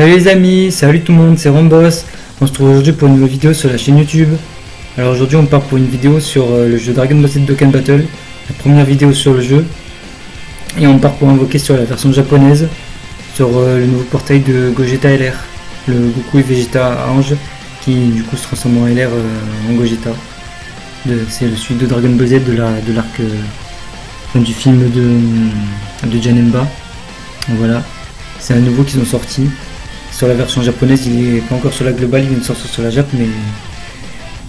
Salut les amis, salut tout le monde, c'est Rambos. On se trouve aujourd'hui pour une nouvelle vidéo sur la chaîne YouTube. Alors aujourd'hui on part pour une vidéo sur le jeu Dragon Ball Z Dokkan Battle, la première vidéo sur le jeu. Et on part pour invoquer sur la version japonaise, sur le nouveau portail de Gogeta LR, le Goku et Vegeta Ange, qui du coup se transforme en LR en Gogeta. C'est le suite de Dragon Ball Z de l'arc du film de Janemba. Voilà, c'est un nouveau qu'ils ont sorti. Sur la version japonaise, il est pas encore sur la globale, il vient de sortir sur la Jap, mais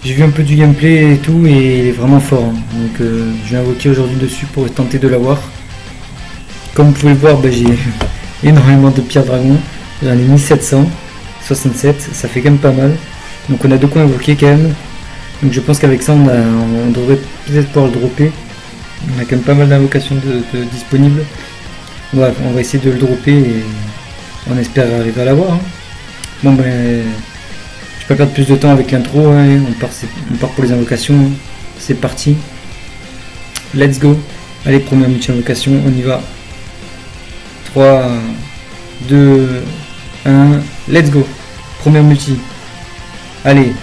j'ai vu un peu du gameplay et tout, et il est vraiment fort. Hein. Donc je vais invoquer aujourd'hui dessus pour tenter de l'avoir. Comme vous pouvez le voir, j'ai énormément de pierres dragons. J'en ai mis 767, ça fait quand même pas mal. Donc on a de quoi invoquer quand même. Donc je pense qu'avec ça on devrait peut-être pouvoir le dropper. On a quand même pas mal d'invocations disponibles. Bref, on va essayer de le dropper et on espère arriver à l'avoir. Hein. Bon ben, je vais pas perdre plus de temps avec l'intro, hein. On part pour les invocations. Hein. C'est parti. Let's go. Allez, première multi-invocation, on y va. 3, 2, 1, let's go. Première multi. Allez,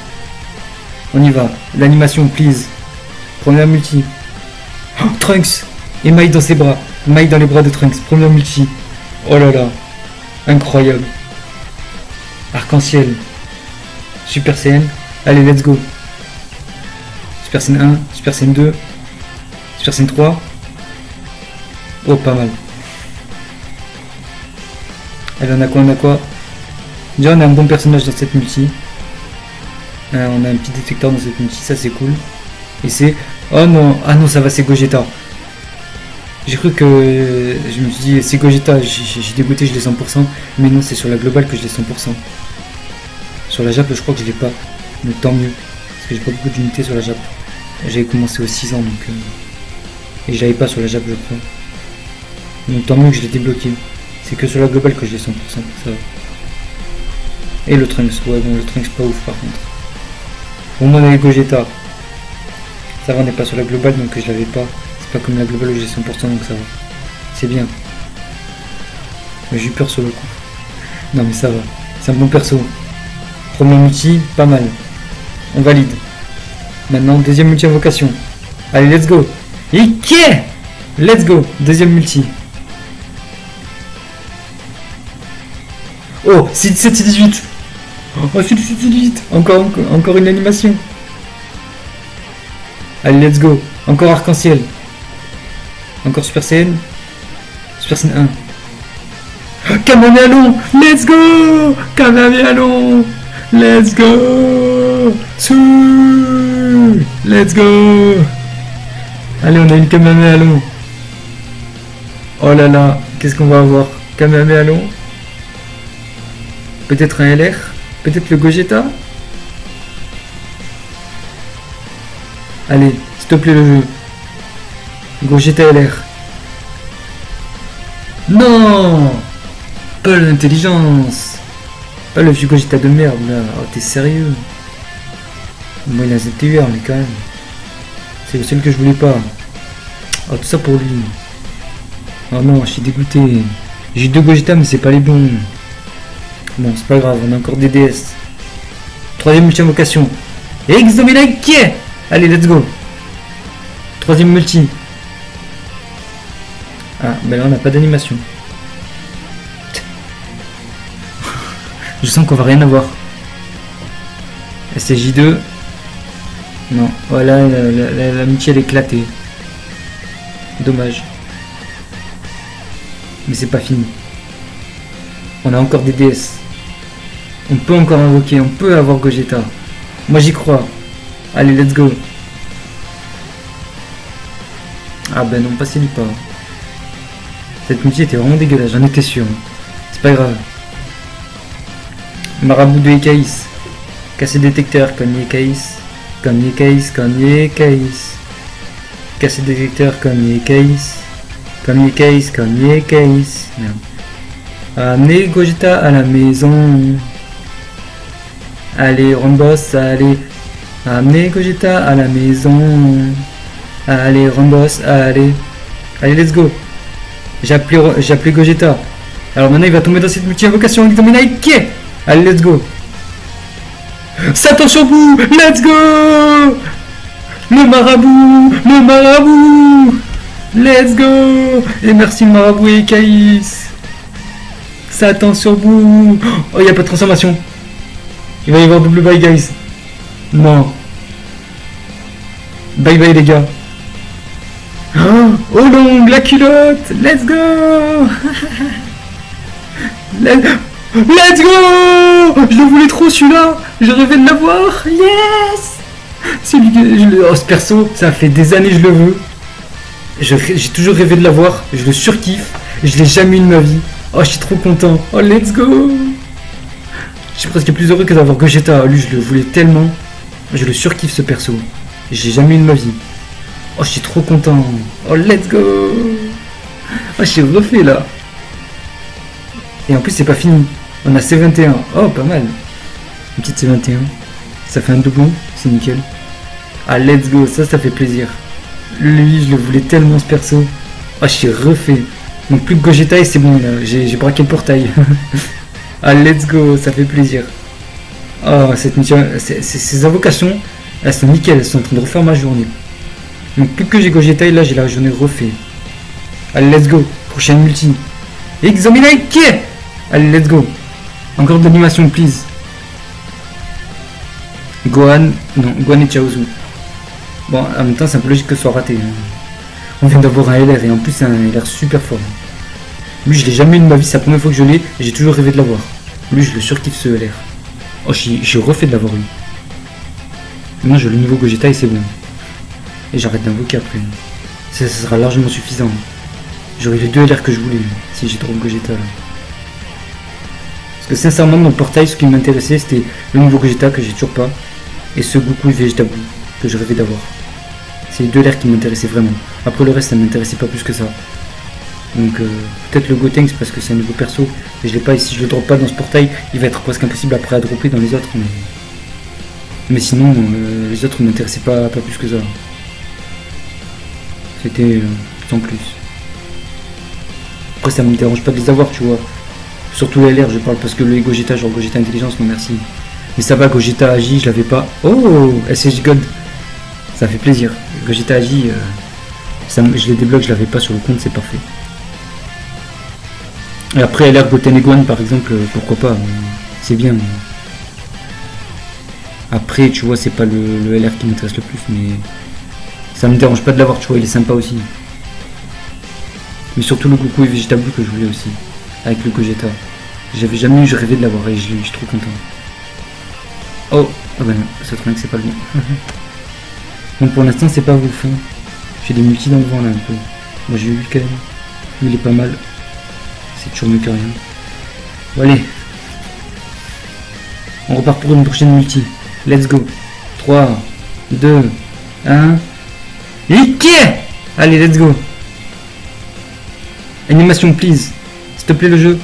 on y va. L'animation, please. Première multi. Oh, Trunks et Mai dans ses bras. Mai dans les bras de Trunks. Première multi. Oh là là. Incroyable. Arc-en-ciel. Super Saiyan. Allez, let's go. Super Saiyan 1, Super Saiyan 2, Super Saiyan 3. Oh, pas mal. Allez, on a quoi? Déjà, on a un bon personnage dans cette multi. On a un petit détecteur dans cette multi, ça c'est cool. Et c'est... Oh non, ah non, ça va, c'est Gogeta. J'ai cru que... Je me suis dit, c'est Gogeta, j'ai dégoûté, je l'ai 100%. Mais non, c'est sur la globale que je l'ai 100%. Sur la Jap, je crois que je l'ai pas. Donc tant mieux. Parce que j'ai pas beaucoup d'unités sur la Jap. J'avais commencé aux 6 ans, donc... Et j'avais pas sur la Jap, je crois. Donc tant mieux que je l'ai débloqué. C'est que sur la globale que je l'ai 100%, ça va. Et le Trunks, ouais, bon, le Trunks pas ouf par contre. Bon, on a les Gogeta. Ça va, on n'est pas sur la globale, donc je l'avais pas. C'est pas comme la globale où j'ai 100%, donc ça va. C'est bien. Mais j'ai eu peur sur le coup. Non mais ça va. C'est un bon perso. Premier multi, pas mal. On valide. Maintenant, deuxième multi invocation. Allez, let's go. Ike! Let's go. Deuxième multi. Oh, c'est 17, c'est 18. Oh, c'est 17, c'est 18. Encore une animation. Allez, let's go. Encore arc-en-ciel. Encore Super Saiyan. Super Saiyan 1. Kamehameha, let's go. Kamehameha, let's go. Let's go. Allez, on a une Kamehameha. Oh là là, qu'est-ce qu'on va avoir? Kamehameha. Peut-être un LR. Peut-être le Gogeta. Allez, s'il te plaît le jeu. Gogeta LR. Non! Pas l'intelligence. Pas le vieux Gogeta de merde là. Oh, t'es sérieux? Moi il a ZTUR mais quand même. C'est le seul que je voulais pas. Oh, tout ça pour lui. Oh non, je suis dégoûté. J'ai eu deux Gogeta mais c'est pas les bons. Bon, c'est pas grave, on a encore des DS. Troisième multi-invocation. Exominake! Allez, let's go. Troisième multi. Ah, mais là on n'a pas d'animation. Je sens qu'on va rien avoir. SJ2. Non, voilà, la multi elle est éclatée. Dommage. Mais c'est pas fini. On a encore des DS. On peut encore invoquer, on peut avoir Gogeta. Moi j'y crois. Allez, let's go. Ah ben non, pas Célipa. Cette multi était vraiment dégueulasse, j'en étais sûr. C'est pas grave. Marabout de Ekaïs. Casser détecteur comme Ekaïs. Comme Ekaïs, comme Ekaïs. Casser détecteur comme Ekaïs. Comme Ekaïs, comme Ekaïs. Merde. Amenez Gogeta à la maison. Allez, Rambos, allez. Amenez Gogeta à la maison. Allez, Rambos, allez. Allez, let's go. J'ai appelé Gogeta. Alors maintenant il va tomber dans cette multi-invocation avec Dominaik. Allez, let's go. Satan sur vous. Let's go. Le marabout. Le marabout. Let's go. Et merci le marabout et Caïs. Satan sur vous. Oh, il n'y a pas de transformation. Il va y avoir double bye, guys. Non. Bye bye, les gars. Oh, long, la culotte. Let's go. Let's go. Je le voulais trop, celui-là. Je rêvais de l'avoir. Yes. Celui que ce perso, ça fait des années que je le veux. J'ai toujours rêvé de l'avoir. Je le surkiffe. Je l'ai jamais eu de ma vie. Oh, je suis trop content. Oh, let's go. Je suis presque plus heureux que d'avoir Gogeta. Lui, je le voulais tellement. Je le surkiffe, ce perso. J'ai jamais eu de ma vie. Oh, je suis trop content. Oh, let's go. Oh, je suis refait, là. Et en plus, c'est pas fini. On a C21. Oh, pas mal. Une petite C21. Ça fait un doublon. C'est nickel. Ah, let's go. Ça fait plaisir. Lui, je le voulais tellement, ce perso. Oh, je suis refait. Donc plus que Gogeta et c'est bon là, j'ai braqué le portail. Ah, let's go, ça fait plaisir. Oh, ces invocations, elles sont nickel, elles sont en train de refaire ma journée. Donc plus que j'ai Gogeta et là j'ai la journée refait. Allez, let's go, prochaine multi. Exominaik. Allez, let's go. Encore de l'animation, please. Gohan, non, Gohan et Chaozu. Bon, en même temps c'est un peu logique que ce soit raté. On vient d'avoir un LR et en plus c'est un LR super fort. Lui je l'ai jamais eu de ma vie, c'est la première fois que je l'ai et j'ai toujours rêvé de l'avoir. Lui je le surkiffe ce LR. Oh j'ai refait de l'avoir eu. Maintenant j'ai le niveau Gogeta et c'est bon. Et j'arrête d'invoquer après. Ça sera largement suffisant. J'aurai les deux LR que je voulais si j'ai trop de Gogeta là. Parce que sincèrement dans le portail ce qui m'intéressait c'était le nouveau Gogeta que j'ai toujours pas. Et ce Goku Vegeta Blue que je rêvais d'avoir. C'est les deux LR qui m'intéressaient vraiment. Après le reste ça m'intéressait pas plus que ça. Donc peut-être le Gotenks parce que c'est un nouveau perso et je l'ai pas et si je le drop pas dans ce portail il va être presque impossible après à dropper dans les autres mais sinon les autres m'intéressaient pas plus que ça. C'était sans plus. Après ça me dérange pas de les avoir tu vois. Surtout les LR je parle parce que le Gogeta genre Gogeta intelligence non merci. Mais ça va Gogeta Agi je l'avais pas. Oh SSJ God. Ça fait plaisir. Gogeta Agi, je les débloque, je l'avais pas sur le compte, c'est parfait. Et après LR Goten et Gohan par exemple, pourquoi pas, c'est bien. Après tu vois c'est pas le LR qui m'intéresse le plus, mais ça me dérange pas de l'avoir, tu vois, il est sympa aussi. Mais surtout le Goku et Vegeta Blue que je voulais aussi, avec le Gogeta. J'avais jamais eu, je rêvais de l'avoir et je suis trop content. Oh, ah bah non, ça traîne que c'est pas le bon. Donc pour l'instant c'est pas ouf hein. J'ai des multis dans le vent là un peu. Moi j'ai eu quand même. Mais il est pas mal. C'est toujours mieux que rien. Bon allez. On repart pour une prochaine multi. Let's go. 3, 2, 1. Liqué. Allez let's go. Animation please. S'il te plaît le jeu.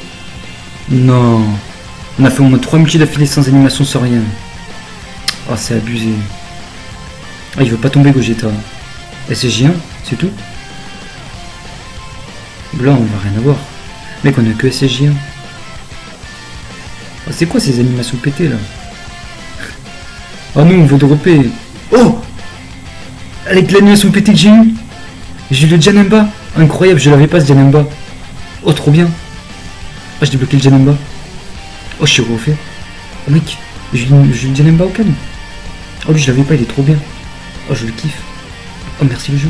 Non. On a fait au moins 3 multis d'affilée sans animation sans rien. Oh c'est abusé. Ah, il veut pas tomber Gogeta. SSJ1, c'est tout. Là, on va rien avoir. Mec, on a que SSJ1. Oh, c'est quoi ces animations pétées là? Oh non, on veut dropper. Oh! Avec l'animation pétée que j'ai eu le Janemba. Incroyable, je l'avais pas ce Janemba. Oh, trop bien. Oh, j'ai débloqué le Janemba. Oh, je suis refait. Oh, mec, j'ai eu le Janemba au calme. Oh, lui, je l'avais pas, il est trop bien. Oh je le kiffe. Oh merci le jeu.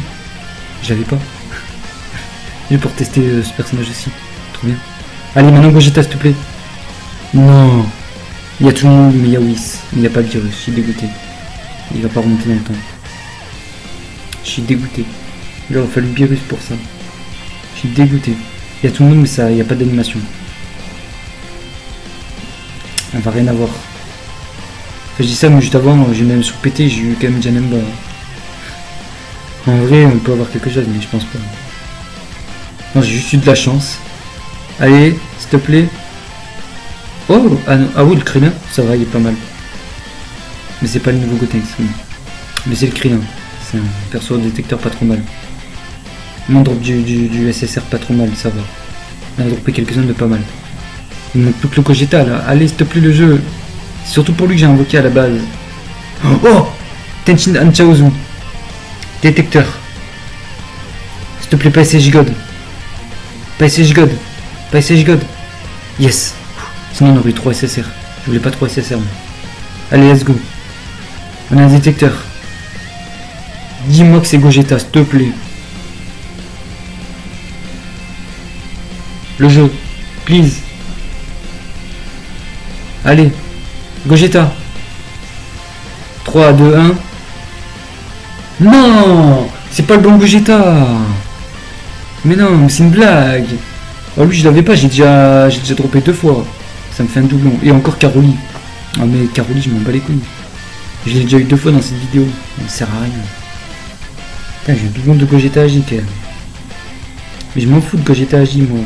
Je l'avais pas. Juste pour tester ce personnage aussi. Trop bien. Allez maintenant Gogeta s'il te plaît. Non. Il y a tout le monde mais il y a Whis. Il n'y a pas de virus. Je suis dégoûté. Il va pas remonter dans le temps. Je suis dégoûté. Il aurait fallu virus pour ça. Je suis dégoûté. Il y a tout le monde mais ça, il n'y a pas d'animation. On va rien avoir. Enfin, je dis ça mais juste avant j'ai même surpété, j'ai eu quand même Janemba. En vrai on peut avoir quelque chose mais je pense pas. Non j'ai juste eu de la chance. Allez s'il te plaît. Oh ah, non. Ah oui le Krillin ça va il est pas mal. Mais c'est pas le nouveau Gotenks. Mais c'est le Krillin. C'est un perso détecteur pas trop mal. Mon drop du SSR pas trop mal ça va. On a droppé quelques-uns de pas mal. Il ne manque plus que le Gogeta là. Allez, s'il te plaît, le jeu. C'est surtout pour lui que j'ai invoqué à la base. Oh, Tenchin Hanchaozu. Détecteur. S'il te plaît, pas SSJ God. Pas SSJ God. Pas SSJ God. Yes. Sinon on aurait eu 3 SSR. Je voulais pas 3 SSR. Mais... Allez, let's go. On a un détecteur. Dis-moi que c'est Gogeta, s'il te plaît. Le jeu. Please. Allez. Gogeta. 3, 2, 1. Non, c'est pas le bon Gogeta. Mais non, c'est une blague. Oh lui je l'avais pas, j'ai déjà droppé 2 fois. Ça me fait un doublon. Et encore Caroli. Ah mais Caroli je m'en bats les couilles. Je l'ai déjà eu 2 fois dans cette vidéo. Ça sert à rien. Putain, j'ai un doublon de Gogeta Agi quand même. Mais je m'en fous de Gogeta Agi moi.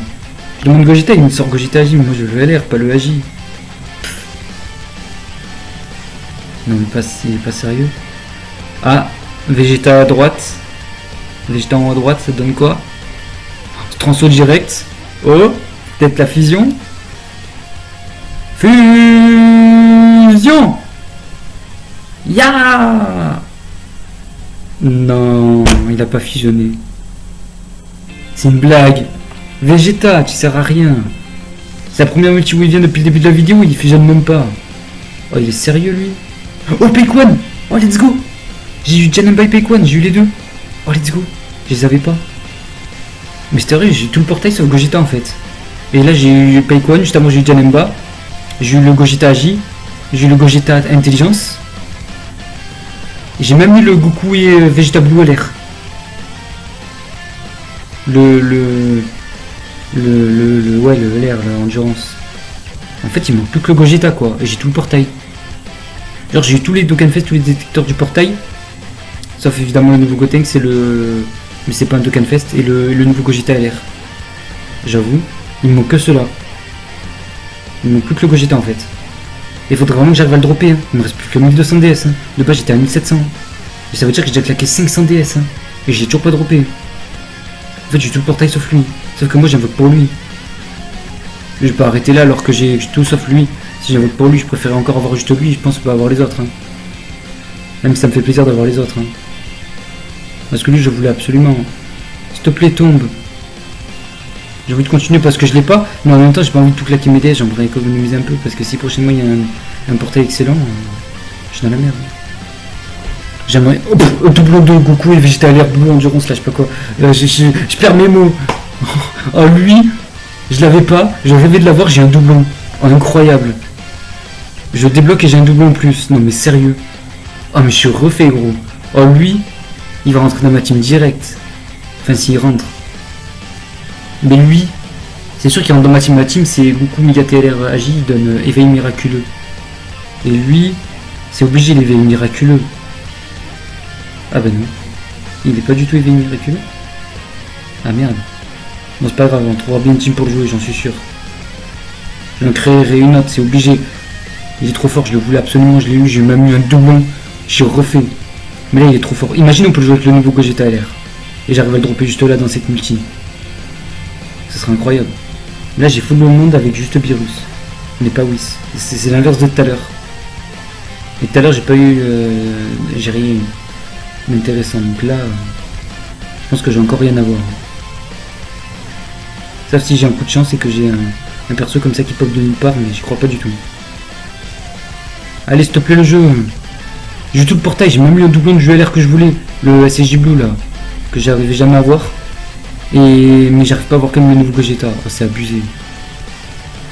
Je demande Gogeta, il me sort Gogeta Agi, mais moi je veux LR, pas le Agi. Non mais pas sérieux. Ah, Vegeta à droite. Vegeta en haut à droite, ça donne quoi? Transfo direct. Oh, peut-être la fusion. Fusion. Ya. Non, il a pas fusionné. C'est une blague. Vegeta, tu sers à rien. C'est la première multi où il vient depuis le début de la vidéo, il fusionne même pas. Oh, il est sérieux lui. Oh, Peikwan. Oh, let's go. J'ai eu Janemba et Peikwan, j'ai eu les deux. Oh, let's go. Je les avais pas. Mais c'est vrai, j'ai eu tout le portail sauf Gogeta en fait. Et là j'ai eu Peikwan, juste avant j'ai eu Janemba. J'ai eu le Gogeta Agi. J'ai eu le Gogeta Intelligence. J'ai même eu le Goku et Vegeta Blue à l'air. Le l'air, l'endurance. En fait il manque plus que le Gogeta quoi. Et j'ai tout le portail. Genre j'ai eu tous les Dokkanfest, tous les détecteurs du portail. Sauf évidemment le nouveau Gotenks, c'est le... Mais c'est pas un Dokkanfest. Et le nouveau Gogeta LR. J'avoue, il me manque que cela. Il me manque plus que le Gogeta en fait. Et il faudrait vraiment que j'arrive à le dropper. Hein. Il me reste plus que 1200 DS. Hein. De base j'étais à 1700. Et ça veut dire que j'ai déjà claqué 500 DS. Hein. Et j'ai toujours pas droppé. En fait j'ai tout le portail sauf lui. Sauf que moi j'invoque pour lui. Je vais pas arrêter là alors que j'ai tout sauf lui. Si j'invoque pour lui, je préférais encore avoir juste lui. Je pense pas avoir les autres. Hein. Même si ça me fait plaisir d'avoir les autres. Hein. Parce que lui je voulais absolument. S'il te plaît tombe. J'ai envie de continuer parce que je l'ai pas. Mais en même temps j'ai pas envie de tout claquer mes DS. J'aimerais économiser un peu. Parce que si prochainement il y a un portail excellent, je suis dans la merde. J'aimerais. Oh, doublon de Goku et Vegeta LR Blue Endurance là, je sais pas quoi. Je perds mes mots. Oh lui, je l'avais pas. Je rêvais de l'avoir, j'ai un doublon. Oh, incroyable. Je débloque et j'ai un doublon en plus. Non mais sérieux. Oh mais je suis refait gros. Oh lui, il va rentrer dans ma team direct. Enfin s'il rentre. Mais lui, c'est sûr qu'il rentre dans ma team. Ma team c'est Goku Mega TLR Agi, il donne éveil miraculeux. Et lui, c'est obligé l'éveil miraculeux. Ah bah non. Il est pas du tout éveillé miraculeux. Ah merde. Bon c'est pas grave, on trouvera bien une team pour le jouer, j'en suis sûr. Je vais en créer une autre, c'est obligé. Il est trop fort, je le voulais absolument, je l'ai eu, j'ai même eu un doublon. J'ai refait. Mais là il est trop fort. Imagine on peut le jouer avec le nouveau Gogeta LR. Et j'arrive à le dropper juste là dans cette multi. Ce serait incroyable. Là j'ai full le monde avec juste Beerus. Mais pas Whis. C'est l'inverse de tout à l'heure. Et tout à l'heure j'ai pas eu... j'ai rien eu intéressant, donc là je pense que j'ai encore rien à voir. Sauf si j'ai un coup de chance et que j'ai un perso comme ça qui pop de nulle part, mais j'y crois pas du tout. Allez s'il te plaît le jeu. J'ai tout le portail, j'ai même eu un doublon de jeu LR que je voulais, le SSJ Blue là, que j'arrivais jamais à voir. Mais j'arrive pas à voir comme le nouveau Gogeta, oh, c'est abusé.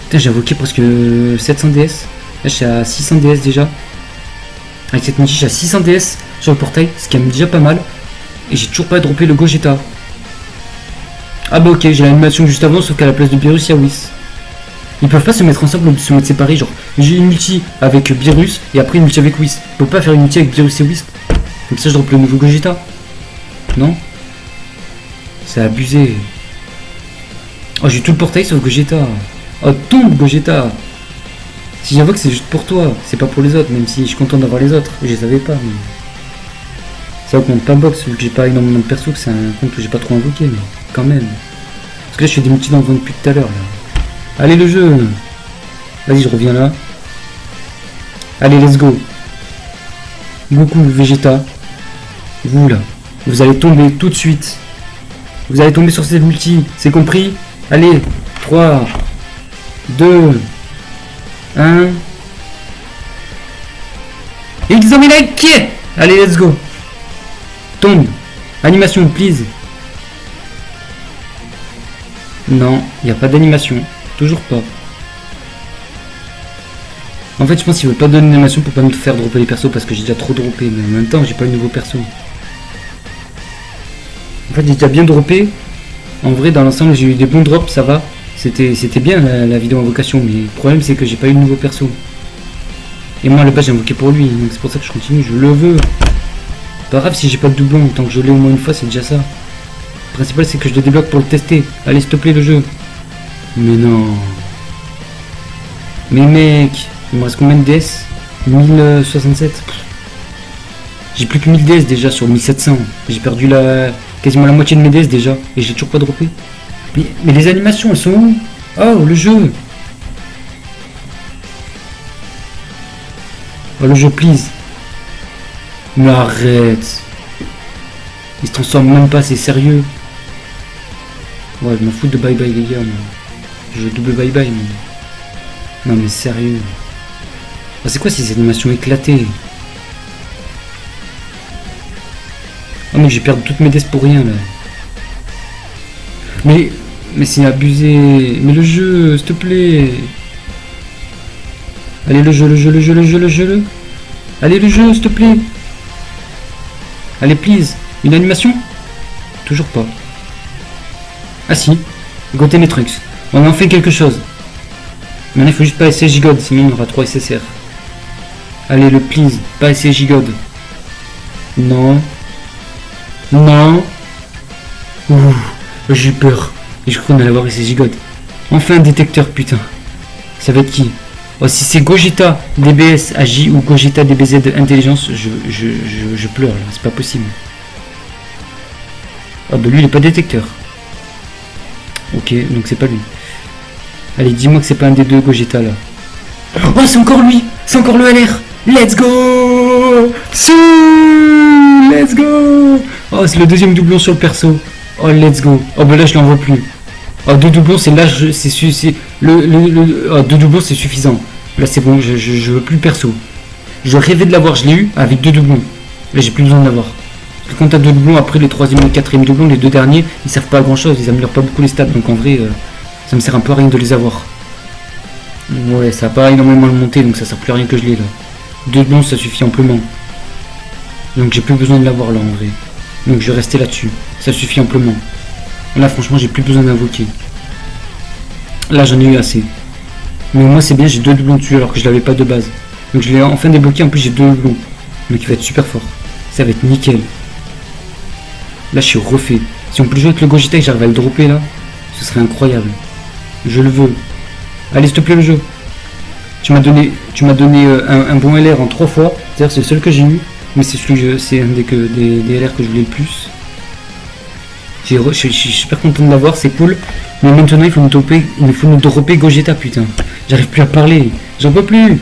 Putain j'ai invoqué presque 700 DS, là je suis à 600 DS déjà. Avec cette multi, j'ai à 600 DS sur le portail, ce qui est déjà pas mal. Et j'ai toujours pas droppé le Gogeta. Ah bah ok, j'ai l'animation juste avant, sauf qu'à la place de Beerus, il y a Whis. Ils peuvent pas se mettre ensemble ou se mettre séparés, genre j'ai une multi avec Beerus et après une multi avec Whis. Ils peuvent pas faire une multi avec Beerus et Whis. Comme ça je drop le nouveau Gogeta. Non? C'est abusé. Oh j'ai tout le portail sauf Gogeta. Oh tombe Gogeta. Si j'invoque c'est juste pour toi, c'est pas pour les autres, même si je suis content d'avoir les autres, je les avais pas. Mais... ça augmente pas box, vu que j'ai pas énormément de perso, que c'est un compte où j'ai pas trop invoqué, mais quand même. Parce que là je fais des multis d'envoi depuis tout à l'heure là. Allez le jeu. Vas-y je reviens là. Allez let's go. Goku, Vegeta. Vous là. Vous allez tomber tout de suite. Vous allez tomber sur cette multi. C'est compris? Allez. 3, 2, 1. Exominate. Allez let's go. Tombe. Animation please. Non, il n'y a pas d'animation. Toujours pas. En fait, je pense qu'il veut pas donner d'animation pour pas me faire dropper les persos parce que j'ai déjà trop droppé. Mais en même temps, j'ai pas eu de nouveau perso. En fait, j'ai déjà bien droppé. En vrai, dans l'ensemble, j'ai eu des bons drops, ça va. C'était bien la vidéo invocation. Mais le problème, c'est que j'ai pas eu de nouveau perso. Et moi, à la base, j'ai invoqué pour lui. Donc c'est pour ça que je continue. Je le veux. Pas grave si j'ai pas de doublon. Tant que je l'ai au moins une fois, c'est déjà ça. Le principal c'est que je le débloque pour le tester. Allez s'il te plaît le jeu. Mais non. Mais mec, il me reste combien de DS? 1067. J'ai plus que 1000 DS déjà sur 1700. J'ai perdu quasiment la moitié de mes DS déjà. Et j'ai toujours pas droppé. Mais les animations elles sont où? Oh le jeu. Oh le jeu please. Mais arrête. Il se transforme même pas, c'est sérieux. Ouais, je m'en fous de bye bye les gars, moi. Je veux double bye bye, mais... Non mais sérieux. Ah, c'est quoi ces animations éclatées? Oh mais j'ai perdu toutes mes deaths pour rien là. Mais c'est abusé. Mais le jeu, s'il te plaît. Allez le jeu. Allez le jeu, s'il te plaît. Allez please. Une animation? Toujours pas. Ah si, Goten et Trunks. On en fait quelque chose. Maintenant il faut juste pas essayer Gigode, sinon on aura 3 SSR. Allez le please, pas essayer Gigode. Non. Non. Ouh, j'ai eu peur. Et je crois qu'on allait avoir essayé Gigode. Enfin un détecteur putain. Ça va être qui? Oh si c'est Gogeta DBS AJ ou Gogeta DBZ Intelligence, je pleure là, c'est pas possible. Ah bah lui il est pas détecteur. Ok, donc c'est pas lui. Allez, dis-moi que c'est pas un des deux Gogeta là. Oh, c'est encore lui. C'est encore le LR. Let's go. Let's go. Oh, c'est le deuxième doublon sur le perso. Oh, let's go. Oh, bah là, je l'en vois plus. Oh, deux doublons, c'est là, c'est oh, deux doublons, c'est suffisant. Là, c'est bon, je veux plus le perso. Je rêvais de l'avoir, je l'ai eu avec deux doublons. Là, j'ai plus besoin de l'avoir. Parce que quand t'as deux doublons, après les troisième et quatrième doublons, les deux derniers, ils servent pas à grand chose, ils améliorent pas beaucoup les stats. Donc en vrai, ça me sert un peu à rien de les avoir. Ouais, ça a pas énormément le monter, donc ça sert plus à rien que je l'ai là. Deux doublons, ça suffit amplement. Donc j'ai plus besoin de l'avoir là en vrai. Donc je vais rester là-dessus. Ça suffit amplement. Là franchement j'ai plus besoin d'invoquer. Là j'en ai eu assez. Mais au moins c'est bien, j'ai deux doublons dessus alors que je l'avais pas de base. Donc je l'ai enfin débloqué, en plus j'ai deux doublons. Donc il va être super fort. Ça va être nickel. Là je suis refait. Si on peut jouer avec le Gogeta et que j'arrive à le dropper là, ce serait incroyable. Je le veux. Allez s'il te plaît le jeu. Tu m'as donné un bon LR en 3 fois. C'est-à-dire c'est le seul que j'ai eu. Mais c'est c'est un des LR que je voulais le plus. Je suis super content de l'avoir, c'est cool. Mais maintenant il faut nous dropper Gogeta putain. J'arrive plus à parler. J'en peux plus.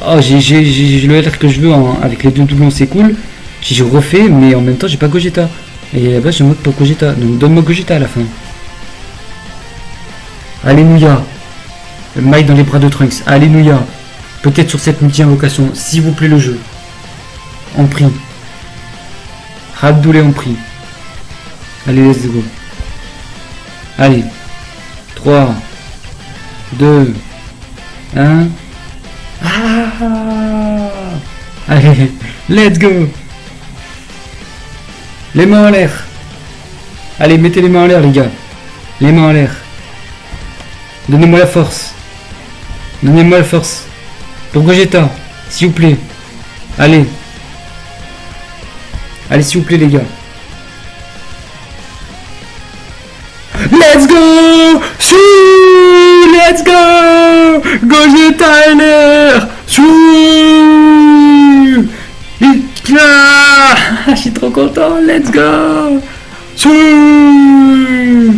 Oh j'ai le LR que je veux avec les deux doublons, c'est cool. J'ai refait mais en même temps j'ai pas Gogeta. Et là-bas je me moque pour Gogeta. Donc donne-moi Gogeta à la fin. Alléluia. Le maille dans les bras de Trunks. Alléluia. Peut-être sur cette multi-invocation. S'il vous plaît le jeu. En prie. Rabdoulé en prie. Allez, let's go. Allez. 3, 2, 1. Ah. Allez, let's go. Les mains en l'air. Allez, mettez les mains en l'air les gars. Les mains en l'air. Donnez-moi la force. Donnez-moi la force. Pour Gogeta, s'il vous plaît. Allez. Allez, s'il vous plaît, les gars. Let's go! Chou! Let's go! Gogeta LR! Chou! Je suis trop content, let's go! Chou!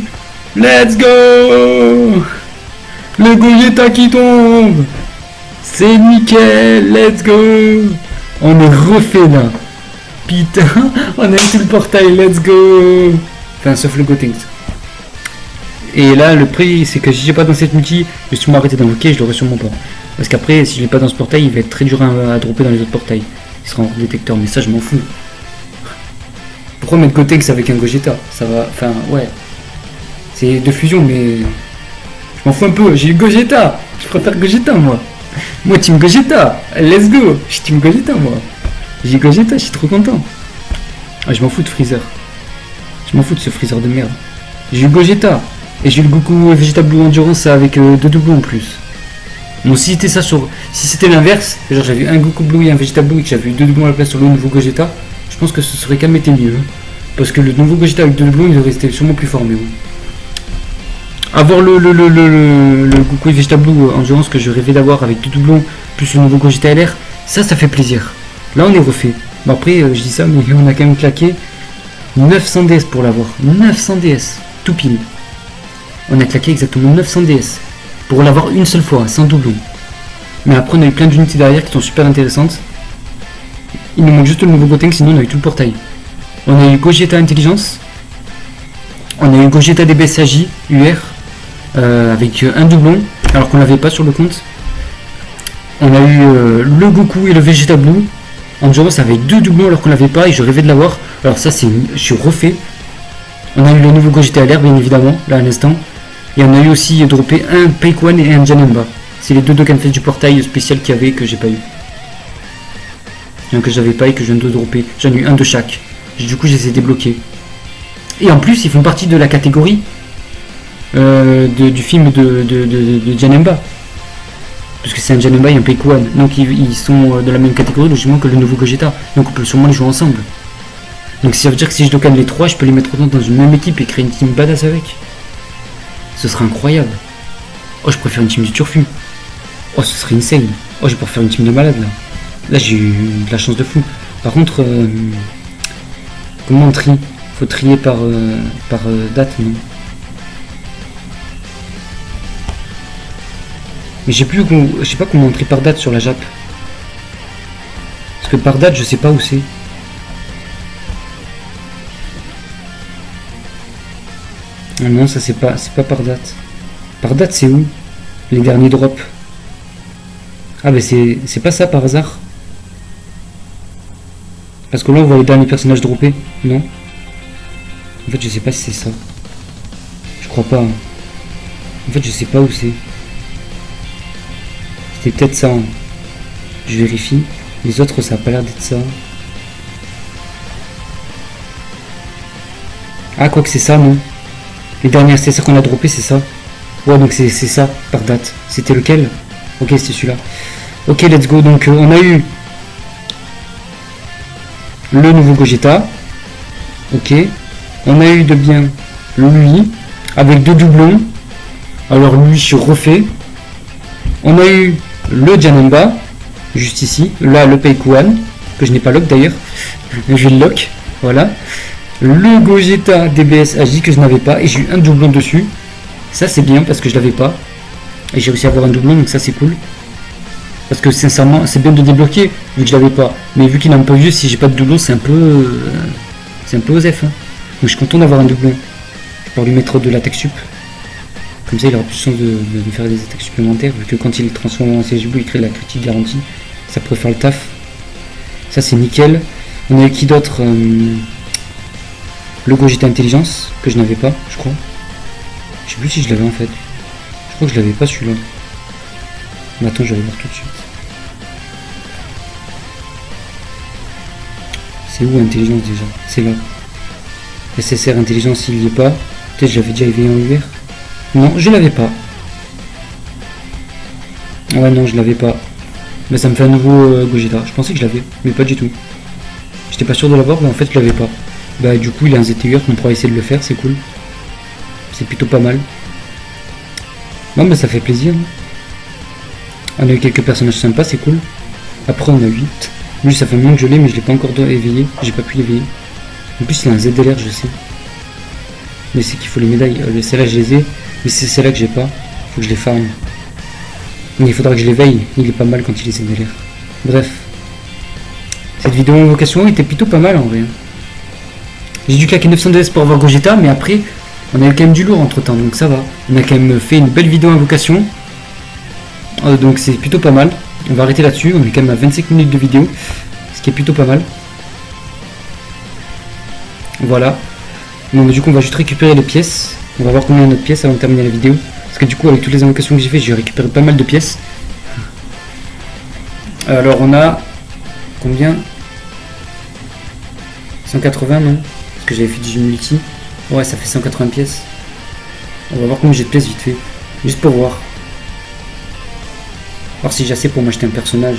Let's go. Le Gogeta qui tombe. C'est nickel, let's go. On est refait là. Putain, on a eu tout le portail, let's go. Enfin, sauf le Gotenks. Et là, le prix, c'est que si j'ai pas dans cette multi, je vais sûrement arrêter d'invoquer, je l'aurai sûrement pas. Parce qu'après, si je l'ai pas dans ce portail, il va être très dur à dropper dans les autres portails. Il sera en détecteur, mais ça, je m'en fous. Pourquoi mettre Gotenks avec un Gogeta? Ça va, enfin, ouais. C'est de fusion, mais... Je m'en fous un peu, j'ai eu Gogeta. Je préfère Gogeta, moi. Moi, team Gogeta. Let's go. Je suis team Gogeta, moi. J'ai Gogeta, je suis trop content. Ah, je m'en fous de Freezer. Je m'en fous de ce Freezer de merde. J'ai eu Gogeta. Et j'ai eu le Goku Vegeta Blue Endurance avec 2 doublons en plus. Bon, si c'était ça sur... Si c'était l'inverse, genre j'avais un Goku Blue et un Vegeta Blue et que j'avais eu 2 doublons à la place sur le nouveau Gogeta, je pense que ce serait quand même été mieux. Parce que le nouveau Gogeta avec 2 doublons, il aurait été sûrement plus fort, mais bon. Avoir le Goku Vegeta Blue Endurance que je rêvais d'avoir avec 2 doublons, plus le nouveau Gogeta LR, ça fait plaisir. Là, on est refait. Bon, après, je dis ça, mais on a quand même claqué 900 DS pour l'avoir. 900 DS, tout pile. On a claqué exactement 900 DS pour l'avoir une seule fois, sans doublon. Mais après, on a eu plein d'unités derrière qui sont super intéressantes. Il nous manque juste le nouveau Gotenks, sinon on a eu tout le portail. On a eu Gogeta Intelligence. On a eu Gogeta DBS AJ UR avec un doublon, alors qu'on l'avait pas sur le compte. On a eu le Goku et le Vegeta Blue. Endurance avec 2 doublons alors qu'on l'avait pas et je rêvais de l'avoir. Alors ça, je suis refait. On a eu le nouveau Gogeta LR, bien évidemment, là à l'instant. Et on a eu aussi droppé un Peikwan et un Janemba. C'est les deux Dokkan du portail spécial qu'il y avait que j'ai pas eu. Que j'avais pas et que je viens de dropper. J'en ai eu un de chaque. Du coup, je les ai débloqués. Et en plus, ils font partie de la catégorie du film de Janemba. Parce que c'est un Janemba et un Peikwan. Donc ils sont de la même catégorie logiquement que le nouveau Gogeta. Donc on peut sûrement les jouer ensemble. Donc ça veut dire que si je Dokkan les 3, je peux les mettre autant dans une même équipe et créer une team badass avec. Ce serait incroyable. Oh, je préfère une team du Turfu. Oh, ce serait insane. Oh, je pourrais faire une team de malade là. Là, j'ai eu de la chance de fou. Par contre, comment on trie? Faut trier par date, non? Mais je sais pas comment on trie par date sur la Jap. Parce que par date, je sais pas où c'est. Ah non, ça c'est pas par date. Par date, c'est où? Les derniers drops. Ah, ben c'est pas ça par hasard. Parce que là, on voit les derniers personnages droppés. Non? En fait, je sais pas si c'est ça. Je crois pas. En fait, je sais pas où c'est. C'était peut-être ça. Hein. Je vérifie. Les autres, ça a pas l'air d'être ça. Ah, quoi que c'est ça, non? Les derniers STSR qu'on a droppé, c'est ça. Ouais, donc c'est ça, par date. C'était lequel? Ok, c'était celui-là. Ok, let's go. Donc, on a eu le nouveau Gogeta. Ok. On a eu de bien lui, avec 2 doublons. Alors, lui, je suis refait. On a eu le Janemba, juste ici. Là, le Peikwan, que je n'ai pas lock d'ailleurs. Je vais le lock. Voilà. Le Gogeta DBS AJ que je n'avais pas et j'ai eu un doublon dessus. Ça c'est bien parce que je l'avais pas et j'ai réussi à avoir un doublon, donc ça c'est cool. Parce que sincèrement c'est bien de débloquer vu que je l'avais pas. Mais vu qu'il a un peu vieux, si j'ai pas de doublon c'est un peu osef. Hein. Donc je suis content d'avoir un doublon. Je peux lui mettre de l'attaque sup. Comme ça il aura plus de chance de faire des attaques supplémentaires vu que quand il est transformé en CSGB il crée la critique garantie. Ça pourrait faire le taf. Ça c'est nickel. On a eu qui d'autre le Gogeta Intelligence, que je n'avais pas, je crois. Je sais plus si je l'avais en fait. Je crois que je l'avais pas celui-là. Mais attends, je vais voir tout de suite. C'est où Intelligence déjà? C'est là. SSR Intelligence, il n'y est pas. Peut-être je l'avais déjà éveillé en UR. Non, je l'avais pas. Ouais, non, je l'avais pas. Mais ça me fait un nouveau Gogeta. Je pensais que je l'avais, mais pas du tout. J'étais pas sûr de l'avoir, mais en fait, je l'avais pas. Bah du coup il a un ZTUR, on pourra essayer de le faire, c'est cool. C'est plutôt pas mal. Non mais ça fait plaisir. On a eu quelques personnages sympas, c'est cool. Après on a 8. Lui ça fait un moment que je l'ai mais je l'ai pas encore éveillé. J'ai pas pu l'éveiller. En plus il a un ZLR je sais. Mais c'est qu'il faut les médailles. Celles-là je les ai, mais c'est celles-là que j'ai pas. Faut que je les farme. Mais il faudra que je les veille. Il est pas mal quand il est galère. Bref. Cette vidéo invocation était plutôt pas mal en vrai. J'ai dû claquer 900 DS pour avoir Gogeta, mais après, on a eu quand même du lourd entre temps, donc ça va. On a quand même fait une belle vidéo invocation. Donc c'est plutôt pas mal. On va arrêter là-dessus. On est quand même à 25 minutes de vidéo, ce qui est plutôt pas mal. Voilà. Donc du coup on va juste récupérer les pièces. On va voir combien de pièces avant de terminer la vidéo. Parce que du coup avec toutes les invocations que j'ai fait, j'ai récupéré pas mal de pièces. Alors on a combien? 180 non? Parce que j'avais fait du multi. Ouais, ça fait 180 pièces. On va voir combien j'ai de pièces vite fait. Juste pour voir. Voir si j'ai assez pour m'acheter un personnage.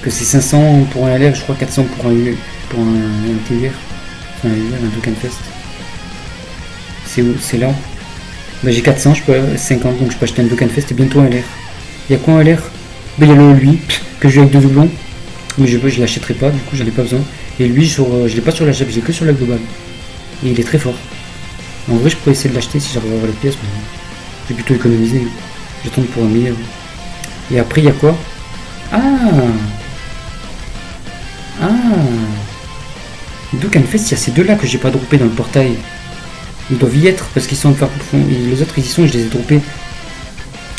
Parce que c'est 500 pour un LR, je crois 400 pour un TUR. Enfin un Dokkan Fest. C'est où? C'est là. Bah j'ai 400, je peux 50, donc je peux acheter un Dokkan Fest et bientôt un LR. Il y a quoi un LR? Bah il y a le lui, que je joue avec 2 doublons. Mais je l'achèterai pas, du coup j'en ai pas besoin. Et lui, je l'ai pas sur la chef, j'ai que sur la globale. Et il est très fort. En vrai, je pourrais essayer de l'acheter si j'arrive à avoir les pièces, mais j'ai plutôt économisé. Je tombe pour un meilleur. Et après, il y a quoi? Ah Dokkan Fest, il y a ces deux-là que j'ai pas droppé dans le portail. Ils doivent y être parce qu'ils sont en les autres ils y sont, je les ai droppés.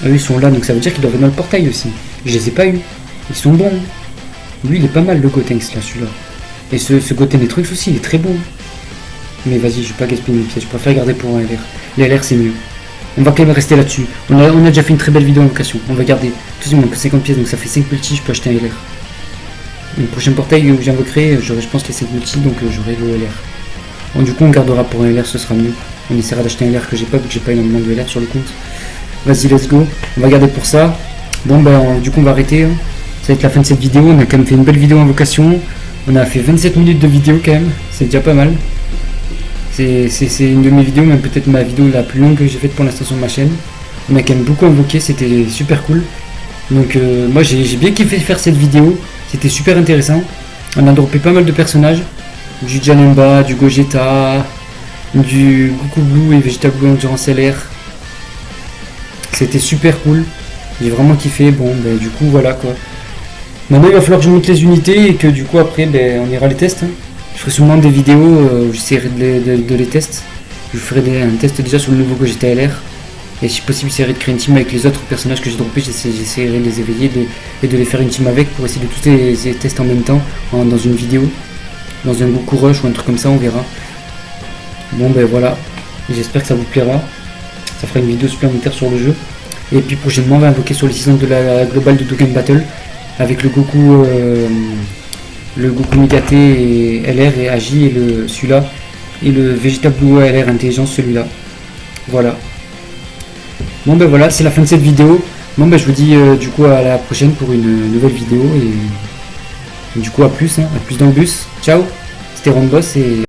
Eux ils sont là, donc ça veut dire qu'ils doivent être dans le portail aussi. Je les ai pas eu. Ils sont bons. Lui il est pas mal le Gotenks là, celui-là. Et ce Goten des trucs aussi, il est très bon. Mais vas-y, je vais pas gaspiller mes pièces, je préfère garder pour un LR. Les LR c'est mieux. On va quand même rester là-dessus. On a déjà fait une très belle vidéo en vocation. On va garder. Tout il manque que 50 pièces, donc ça fait 5 multi, je peux acheter un LR. Le prochain portail où j'invoquerai, j'aurai je pense les 5 multi, donc j'aurai le LR. Bon, du coup on gardera pour un LR, ce sera mieux. On essaiera d'acheter un LR que j'ai pas, vu que j'ai pas énormément de LR sur le compte. Vas-y, let's go. On va garder pour ça. Bon ben du coup on va arrêter. Hein. Ça va être la fin de cette vidéo. On a quand même fait une belle vidéo invocation. On a fait 27 minutes de vidéo quand même. C'est déjà pas mal. C'est une de mes vidéos, même peut-être ma vidéo la plus longue que j'ai faite pour l'instant sur ma chaîne. On a quand même beaucoup invoqué, c'était super cool. Donc moi j'ai bien kiffé faire cette vidéo. C'était super intéressant. On a droppé pas mal de personnages. Du Janemba, du Gogeta, du Goku Blue et Vegeta Blue Endurance LR. C'était super cool. J'ai vraiment kiffé. Bon ben du coup voilà quoi. Maintenant il va falloir que je monte les unités et que du coup après ben, on ira les tests. Hein. Je ferai sûrement des vidéos où j'essaierai de les tester. Je ferai un test déjà sur le nouveau Gogeta LR. Et si possible j'essaierai de créer une team avec les autres personnages que j'ai droppés. J'essaierai de les éveiller et de les faire une team avec pour essayer de tous les tester en même temps dans une vidéo. Dans un Goku Rush ou un truc comme ça, on verra. Bon ben voilà, j'espère que ça vous plaira. Ça fera une vidéo supplémentaire sur le jeu. Et puis prochainement on va invoquer sur les saisons de la globale de Dokkan Battle. Avec le Goku Migate et LR et Agi et celui-là. Et le Vegeta Blue LR Intelligence, celui-là. Voilà. Bon ben voilà, c'est la fin de cette vidéo. Bon ben je vous dis du coup à la prochaine pour une nouvelle vidéo. Et du coup à plus dans le bus. Ciao, c'était Ronboss et